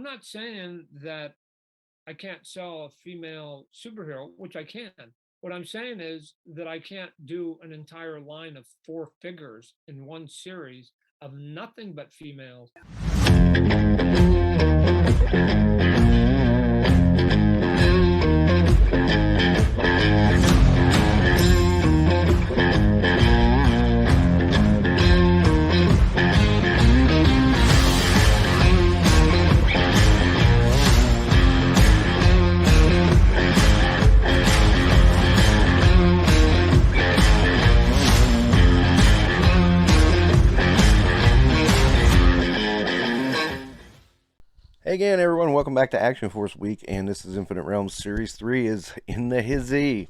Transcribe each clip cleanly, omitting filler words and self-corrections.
I'm not saying that I can't sell a female superhero, which I can. What I'm saying is that I can't do an entire line of 4 figures in one series of nothing but females. Hey again, everyone. Welcome back to Action Force Week, and this is Infinite Realms Series 3 is in the hizzy.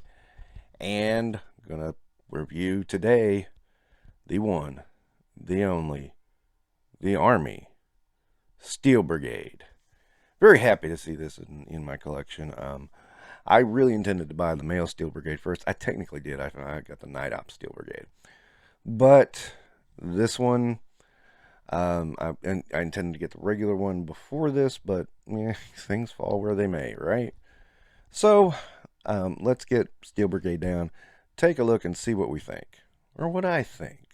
And I'm going to review today the one, the only, the Army Steel Brigade. Very happy to see this in my collection. I really intended to buy the male Steel Brigade first. I technically did. I got the Night Op Steel Brigade. But this one... I intended to get the regular one before this, but things fall where they may, right? So, let's get Steel Brigade down, take a look, and see what we think. Or what I think.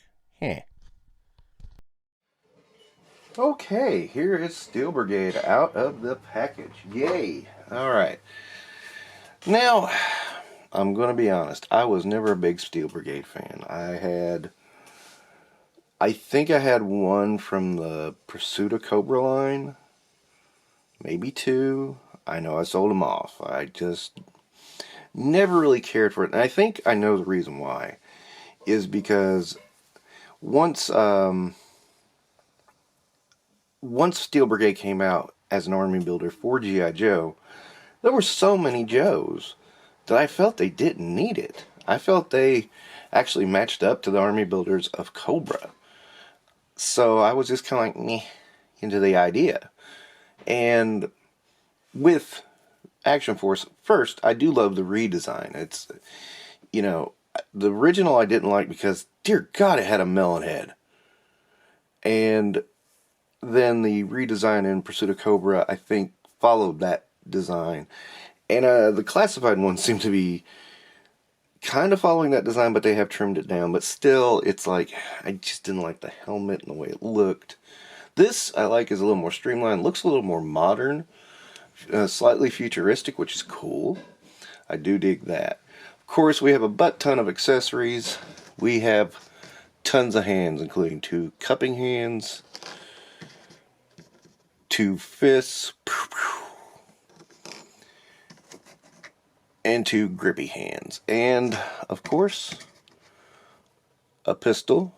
Okay, here is Steel Brigade out of the package. Yay! Alright. Now, I'm going to be honest. I was never a big Steel Brigade fan. I think I had one from the Pursuit of Cobra line. Maybe two. I know I sold them off. I just never really cared for it. And I think I know the reason why. Is because once Steel Brigade came out as an army builder for G.I. Joe, there were so many Joes that I felt they didn't need it. I felt they actually matched up to the army builders of Cobra. So I was just kind of like, meh, into the idea. And with Action Force, first, I do love the redesign. It's, the original I didn't like because, dear God, it had a melon head. And then the redesign in Pursuit of Cobra, I think, followed that design. And the classified ones seem to be kind of following that design, but they have trimmed it down. But still, it's like, I just didn't like the helmet and the way it looked. This, I like, is a little more streamlined. Looks a little more modern. Slightly futuristic, which is cool. I do dig that. Of course, we have a butt ton of accessories. We have tons of hands, including 2 cupping hands, 2 fists, and 2 grippy hands. And, of course, a pistol.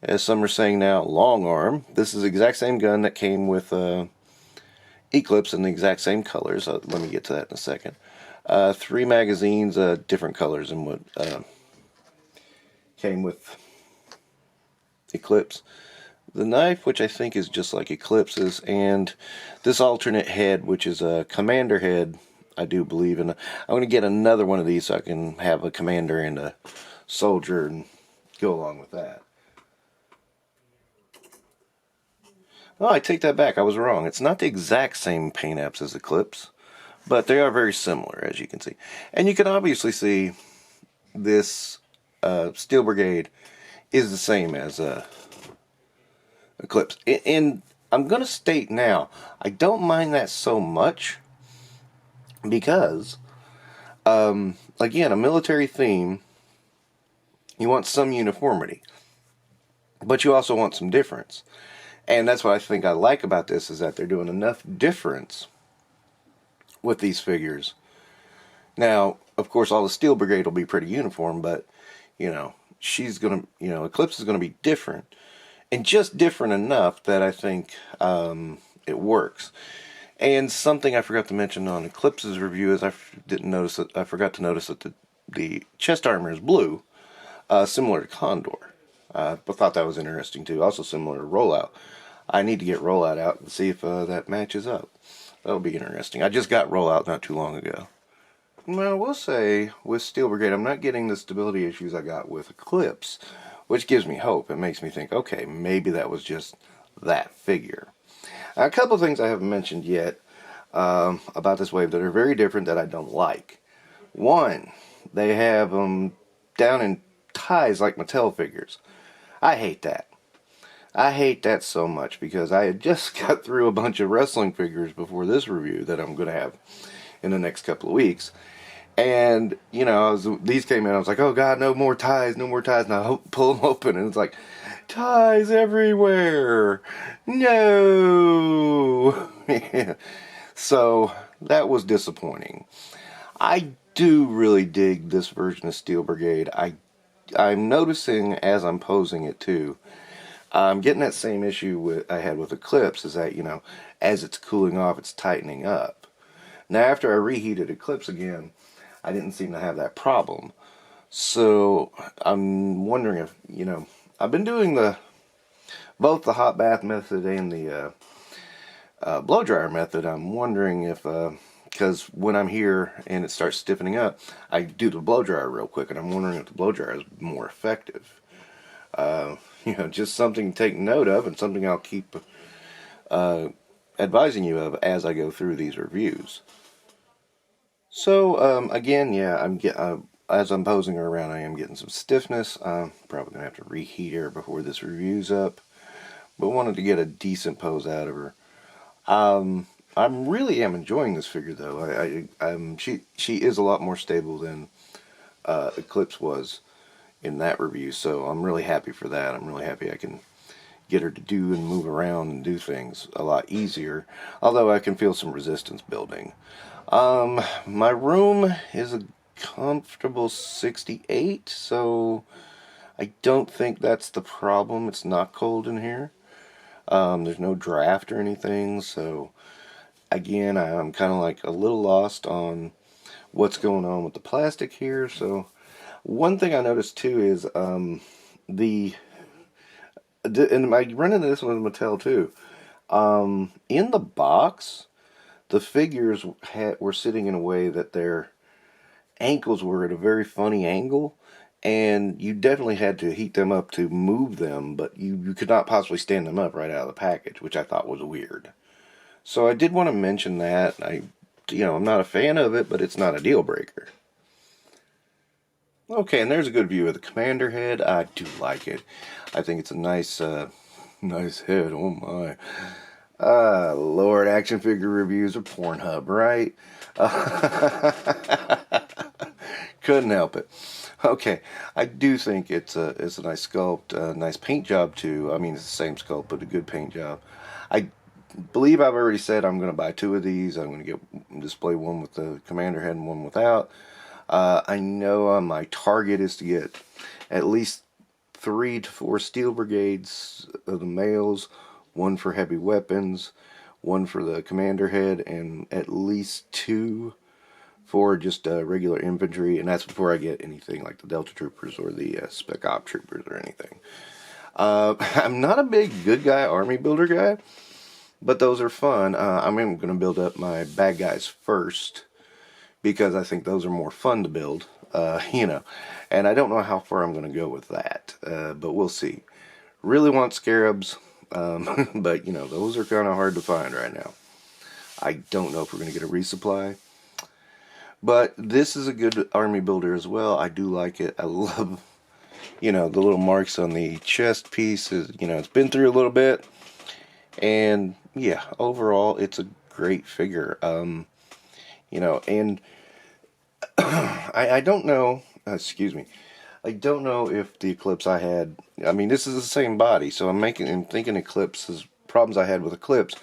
As some are saying now, long arm. This is the exact same gun that came with Eclipse in the exact same colors. Let me get to that in a second. 3 magazines, different colors than what came with Eclipse. The knife, which I think is just like Eclipse's, and this alternate head, which is a commander head, I do believe in. I'm going to get another one of these so I can have a commander and a soldier and go along with that. Oh, I take that back. I was wrong. It's not the exact same paint apps as Eclipse, but they are very similar, as you can see. And you can obviously see this Steel Brigade is the same as Eclipse. And I'm going to state now, I don't mind that so much because, again, a military theme, you want some uniformity, but you also want some difference. And that's what I think I like about this, is that they're doing enough difference with these figures. Now, of course, all the Steel Brigade will be pretty uniform, but, she's going to, Eclipse is going to be different. And just different enough that I think it works. And something I forgot to mention on Eclipse's review is I forgot to notice that the chest armor is blue, similar to Condor. I thought that was interesting too. Also similar to Rollout. I need to get Rollout out and see if that matches up. That'll be interesting. I just got Rollout not too long ago. Well, I will say with Steel Brigade, I'm not getting the stability issues I got with Eclipse, which gives me hope. It makes me think, okay, maybe that was just that figure. Now, a couple of things I haven't mentioned yet about this wave that are very different that I don't like. One, they have them down in ties like Mattel figures. I hate that. I hate that so much because I had just got through a bunch of wrestling figures before this review that I'm going to have in the next couple of weeks. And, you know, these came in, I was like, oh God, no more ties, no more ties. And I pull them open and it's like, ties everywhere. No. So that was disappointing. I do really dig this version of Steel Brigade. I'm noticing as I'm posing it too, I'm getting that same issue I had with Eclipse, is that, you know, as it's cooling off, it's tightening up. Now, after I reheated Eclipse again, I didn't seem to have that problem. So I'm wondering if, you know, I've been doing both the hot bath method and the blow dryer method. I'm wondering if, because when I'm here and it starts stiffening up, I do the blow dryer real quick, and I'm wondering if the blow dryer is more effective. You know, just something to take note of, and something I'll keep advising you of as I go through these reviews. So again, yeah, as I'm posing her around, I am getting some stiffness. I'm probably gonna have to reheat her before this review's up, but wanted to get a decent pose out of her. I really am enjoying this figure though. She is a lot more stable than Eclipse was in that review, so I'm really happy for that. I'm really happy I can get her to do and move around and do things a lot easier, although I can feel some resistance building. My room is a comfortable 68, so I don't think that's the problem. It's not cold in here. There's no draft or anything, so again, I'm kind of like a little lost on what's going on with the plastic here. So one thing I noticed too is and I run into this one with Mattel too. In the box, the figures were sitting in a way that their ankles were at a very funny angle, and you definitely had to heat them up to move them, but you could not possibly stand them up right out of the package, which I thought was weird. So I did want to mention that. I'm not a fan of it, but it's not a deal breaker. Okay, and there's a good view of the commander head. I do like it. I think it's a nice, nice head. Oh my. Lord, action figure reviews are Pornhub, right? Couldn't help it. Okay, I do think it's a nice sculpt, nice paint job too. I mean, it's the same sculpt, but a good paint job. I believe I've already said I'm going to buy 2 of these. I'm going to display one with the commander head and one without. I know my target is to get at least 3 to 4 Steel Brigades of the males, 1 for heavy weapons, 1 for the commander head, and at least 2 for just regular infantry, and that's before I get anything like the Delta Troopers or the Spec Op Troopers or anything. I'm not a big good guy army builder guy, but those are fun. I'm going to build up my bad guys first, because I think those are more fun to build, and I don't know how far I'm going to go with that, but we'll see. Really want scarabs, but, those are kind of hard to find right now. I don't know if we're going to get a resupply, but this is a good army builder as well. I do like it. I love, the little marks on the chest piece. It's been through a little bit, and, yeah, overall, it's a great figure. And I don't know, excuse me, I don't know if the Eclipse I had, this is the same body, so I'm thinking Eclipse's problems I had with Eclipse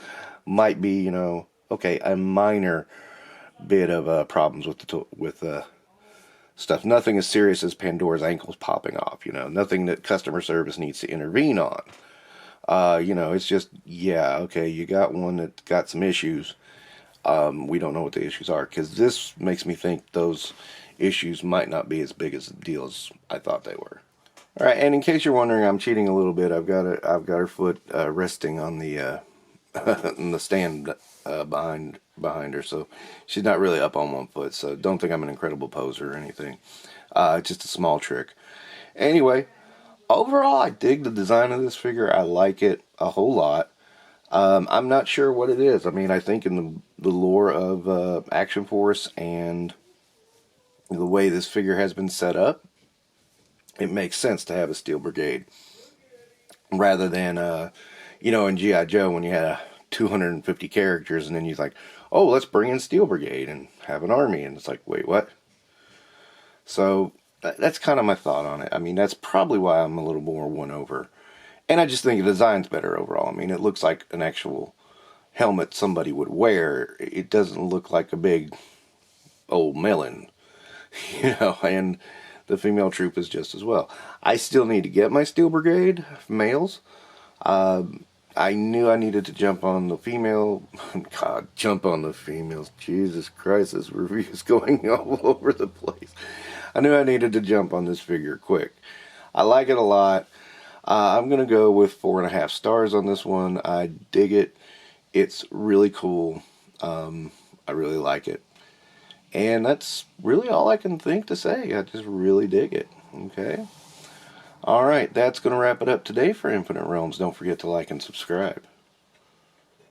might be, okay, a minor bit of problems with stuff. Nothing as serious as Pandora's ankles popping off, nothing that customer service needs to intervene on. It's just, yeah, okay, you got one that got some issues. We don't know what the issues are, because this makes me think those issues might not be as big as the deal as I thought they were. All right, and in case you're wondering, I'm cheating a little bit. I've got her foot resting on the on the stand behind her, so she's not really up on one foot. So don't think I'm an incredible poser or anything. It's just a small trick. Anyway, Overall, I dig the design of this figure. I like it a whole lot. I'm not sure what it is. I mean, I think in the lore of Action Force and the way this figure has been set up, it makes sense to have a Steel Brigade rather than, in G.I. Joe when you had 250 characters and then you're like, oh, let's bring in Steel Brigade and have an army. And it's like, wait, what? So that's kind of my thought on it. I mean, that's probably why I'm a little more won over. And I just think the design's better overall. I mean, it looks like an actual helmet somebody would wear. It doesn't look like a big old melon, and the female troop is just as well. I still need to get my Steel Brigade males. I knew I needed to jump on the female. God, jump on the females. Jesus Christ, this review is going all over the place. I knew I needed to jump on this figure quick. I like it a lot. I'm going to go with 4.5 stars on this one. I dig it. It's really cool. I really like it. And that's really all I can think to say. I just really dig it. Okay. Alright, that's going to wrap it up today for Infinite Realms. Don't forget to like and subscribe.